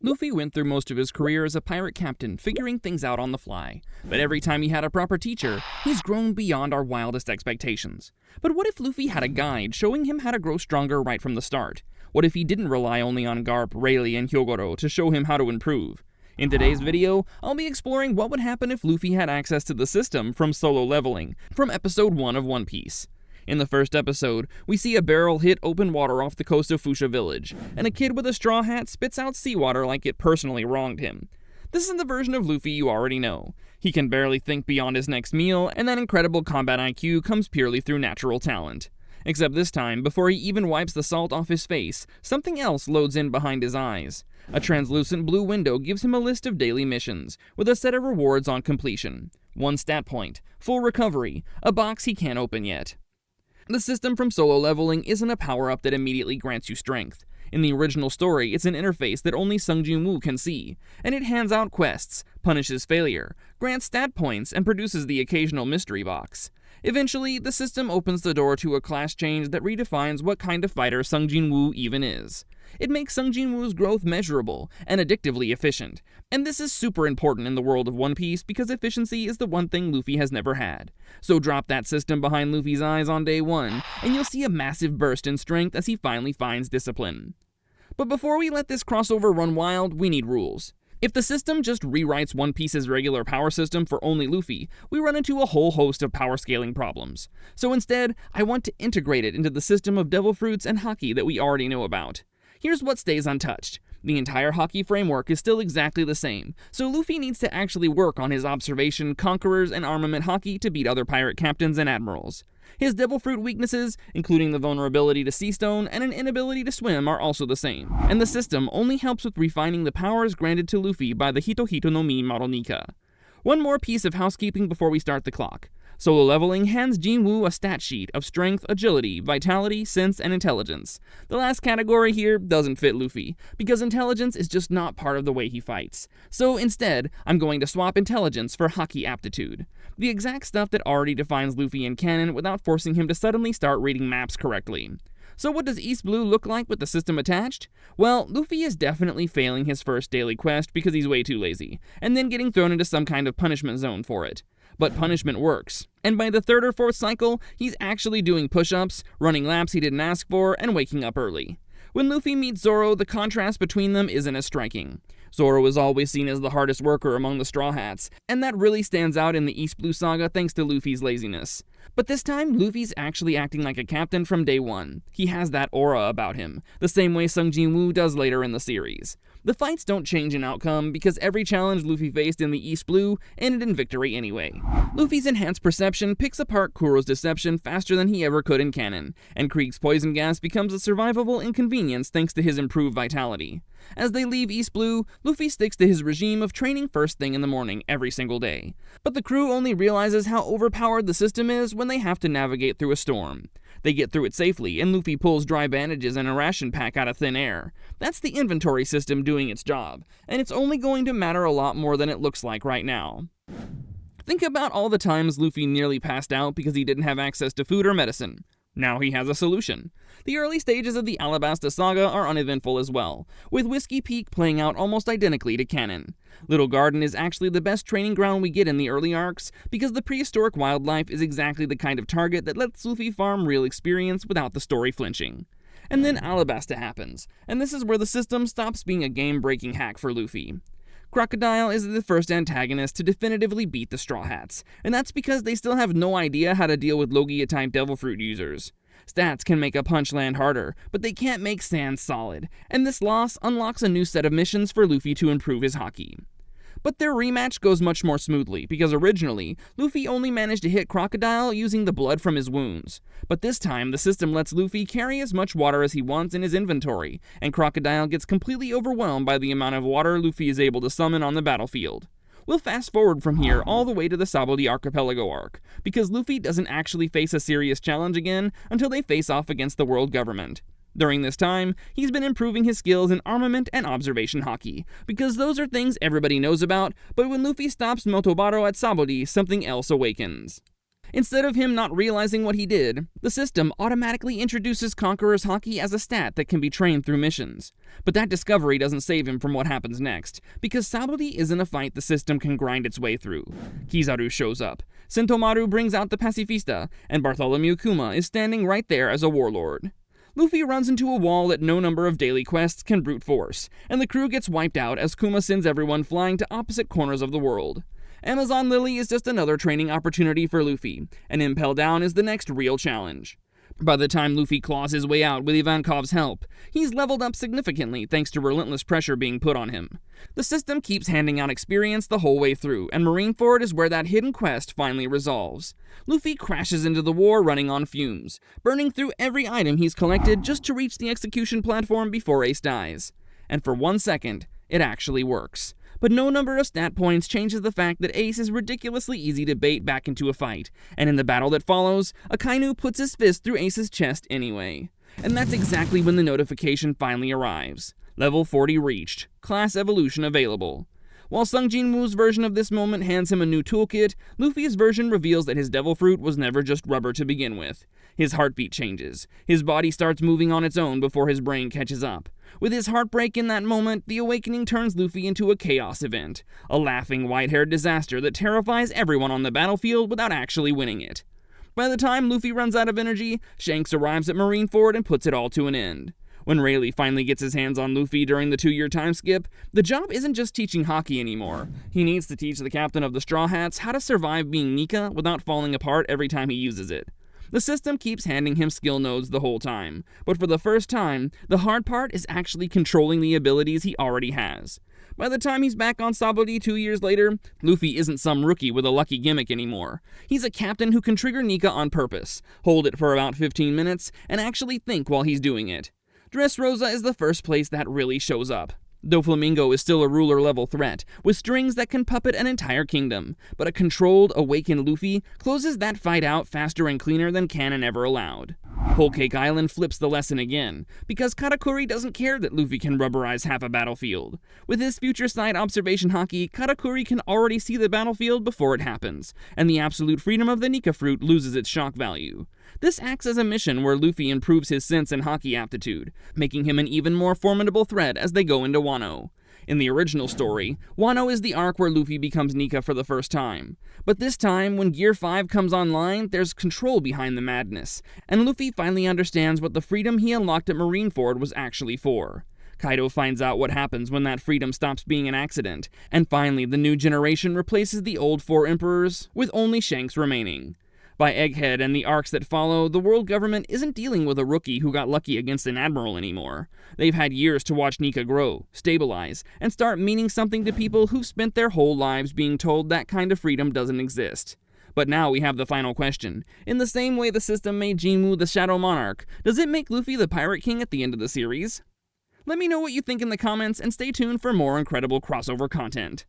Luffy went through most of his career as a pirate captain, figuring things out on the fly. But every time he had a proper teacher, he's grown beyond our wildest expectations. But what if Luffy had a guide showing him how to grow stronger right from the start? What if he didn't rely only on Garp, Rayleigh, and Hyogoro to show him how to improve? In today's video, I'll be exploring what would happen if Luffy had access to the system from Solo Leveling, from episode 1 of One Piece. In the first episode, we see a barrel hit open water off the coast of Foosha Village, and a kid with a straw hat spits out seawater like it personally wronged him. This is the version of Luffy you already know. He can barely think beyond his next meal, and that incredible combat IQ comes purely through natural talent. Except this time, before he even wipes the salt off his face, something else loads in behind his eyes. A translucent blue window gives him a list of daily missions, with a set of rewards on completion. 1 stat point, full recovery, a box he can't open yet. The system from Solo Leveling isn't a power-up that immediately grants you strength. In the original story, it's an interface that only Jinwoo can see, and it hands out quests, punishes failure, grants stat points, and produces the occasional mystery box. Eventually, the system opens the door to a class change that redefines what kind of fighter Jinwoo even is. It makes Jinwoo's growth measurable and addictively efficient, and this is super important in the world of One Piece because efficiency is the one thing Luffy has never had. So drop that system behind Luffy's eyes on day 1, and you'll see a massive burst in strength as he finally finds discipline. But before we let this crossover run wild, we need rules. If the system just rewrites One Piece's regular power system for only Luffy, we run into a whole host of power scaling problems. So instead, I want to integrate it into the system of devil fruits and haki that we already know about. Here's what stays untouched. The entire haki framework is still exactly the same, so Luffy needs to actually work on his observation, conquerors, and armament haki to beat other pirate captains and admirals. His devil fruit weaknesses, including the vulnerability to sea stone and an inability to swim, are also the same, and the system only helps with refining the powers granted to Luffy by the Hito Hito no Mi Maronika. One more piece of housekeeping before we start the clock. Solo Leveling hands Jinwoo a stat sheet of strength, agility, vitality, sense, and intelligence. The last category here doesn't fit Luffy, because intelligence is just not part of the way he fights. So instead, I'm going to swap intelligence for haki aptitude. The exact stuff that already defines Luffy in canon without forcing him to suddenly start reading maps correctly. So what does East Blue look like with the system attached? Well, Luffy is definitely failing his first daily quest because he's way too lazy, and then getting thrown into some kind of punishment zone for it. But punishment works, and by the 3rd or 4th cycle, he's actually doing push-ups, running laps he didn't ask for, and waking up early. When Luffy meets Zoro, the contrast between them isn't as striking. Zoro is always seen as the hardest worker among the Straw Hats, and that really stands out in the East Blue Saga thanks to Luffy's laziness. But this time, Luffy's actually acting like a captain from day 1. He has that aura about him, the same way Jinwoo does later in the series. The fights don't change in outcome because every challenge Luffy faced in the East Blue ended in victory anyway. Luffy's enhanced perception picks apart Kuro's deception faster than he ever could in canon, and Krieg's poison gas becomes a survivable inconvenience thanks to his improved vitality. As they leave East Blue, Luffy sticks to his regime of training first thing in the morning every single day. But the crew only realizes how overpowered the system is when they have to navigate through a storm. They get through it safely, and Luffy pulls dry bandages and a ration pack out of thin air. That's the inventory system doing its job, and it's only going to matter a lot more than it looks like right now. Think about all the times Luffy nearly passed out because he didn't have access to food or medicine. Now he has a solution. The early stages of the Alabasta saga are uneventful as well, with Whiskey Peak playing out almost identically to canon. Little Garden is actually the best training ground we get in the early arcs, because the prehistoric wildlife is exactly the kind of target that lets Luffy farm real experience without the story flinching. And then Alabasta happens, and this is where the system stops being a game-breaking hack for Luffy. Crocodile is the first antagonist to definitively beat the Straw Hats, and that's because they still have no idea how to deal with Logia-type Devil Fruit users. Stats can make a punch land harder, but they can't make sand solid, and this loss unlocks a new set of missions for Luffy to improve his haki. But their rematch goes much more smoothly, because originally, Luffy only managed to hit Crocodile using the blood from his wounds. But this time, the system lets Luffy carry as much water as he wants in his inventory, and Crocodile gets completely overwhelmed by the amount of water Luffy is able to summon on the battlefield. We'll fast forward from here all the way to the Sabody Archipelago arc, because Luffy doesn't actually face a serious challenge again until they face off against the world government. During this time, he's been improving his skills in armament and observation haki, because those are things everybody knows about, but when Luffy stops Motobaro at Sabody, something else awakens. Instead of him not realizing what he did, the system automatically introduces Conqueror's Haki as a stat that can be trained through missions. But that discovery doesn't save him from what happens next, because Sabody isn't a fight the system can grind its way through. Kizaru shows up, Sentomaru brings out the Pacifista, and Bartholomew Kuma is standing right there as a warlord. Luffy runs into a wall that no number of daily quests can brute force, and the crew gets wiped out as Kuma sends everyone flying to opposite corners of the world. Amazon Lily is just another training opportunity for Luffy, and Impel Down is the next real challenge. By the time Luffy claws his way out with Ivankov's help, he's leveled up significantly thanks to relentless pressure being put on him. The system keeps handing out experience the whole way through, and Marineford is where that hidden quest finally resolves. Luffy crashes into the war running on fumes, burning through every item he's collected just to reach the execution platform before Ace dies. And for 1 second, it actually works. But no number of stat points changes the fact that Ace is ridiculously easy to bait back into a fight, and in the battle that follows, Akainu puts his fist through Ace's chest anyway. And that's exactly when the notification finally arrives. Level 40 reached. Class evolution available. While Sung Jinwoo's version of this moment hands him a new toolkit, Luffy's version reveals that his devil fruit was never just rubber to begin with. His heartbeat changes. His body starts moving on its own before his brain catches up. With his heartbreak in that moment, the awakening turns Luffy into a chaos event. A laughing, white-haired disaster that terrifies everyone on the battlefield without actually winning it. By the time Luffy runs out of energy, Shanks arrives at Marineford and puts it all to an end. When Rayleigh finally gets his hands on Luffy during the 2-year time skip, the job isn't just teaching Haki anymore. He needs to teach the captain of the Straw Hats how to survive being Nika without falling apart every time he uses it. The system keeps handing him skill nodes the whole time, but for the first time, the hard part is actually controlling the abilities he already has. By the time he's back on Sabody 2 years later, Luffy isn't some rookie with a lucky gimmick anymore. He's a captain who can trigger Nika on purpose, hold it for about 15 minutes, and actually think while he's doing it. Dressrosa is the first place that really shows up. Doflamingo is still a ruler-level threat, with strings that can puppet an entire kingdom, but a controlled, awakened Luffy closes that fight out faster and cleaner than canon ever allowed. Whole Cake Island flips the lesson again, because Katakuri doesn't care that Luffy can rubberize half a battlefield. With his future sight observation haki, Katakuri can already see the battlefield before it happens, and the absolute freedom of the Nika fruit loses its shock value. This acts as a mission where Luffy improves his sense and haki aptitude, making him an even more formidable threat as they go into Wano. In the original story, Wano is the arc where Luffy becomes Nika for the first time. But this time, when Gear 5 comes online, there's control behind the madness, and Luffy finally understands what the freedom he unlocked at Marineford was actually for. Kaido finds out what happens when that freedom stops being an accident, and finally the new generation replaces the old 4 emperors, with only Shanks remaining. By Egghead and the arcs that follow, the world government isn't dealing with a rookie who got lucky against an admiral anymore. They've had years to watch Nika grow, stabilize, and start meaning something to people who've spent their whole lives being told that kind of freedom doesn't exist. But now we have the final question. In the same way the system made Jinwoo the Shadow Monarch, does it make Luffy the Pirate King at the end of the series? Let me know what you think in the comments, and stay tuned for more incredible crossover content.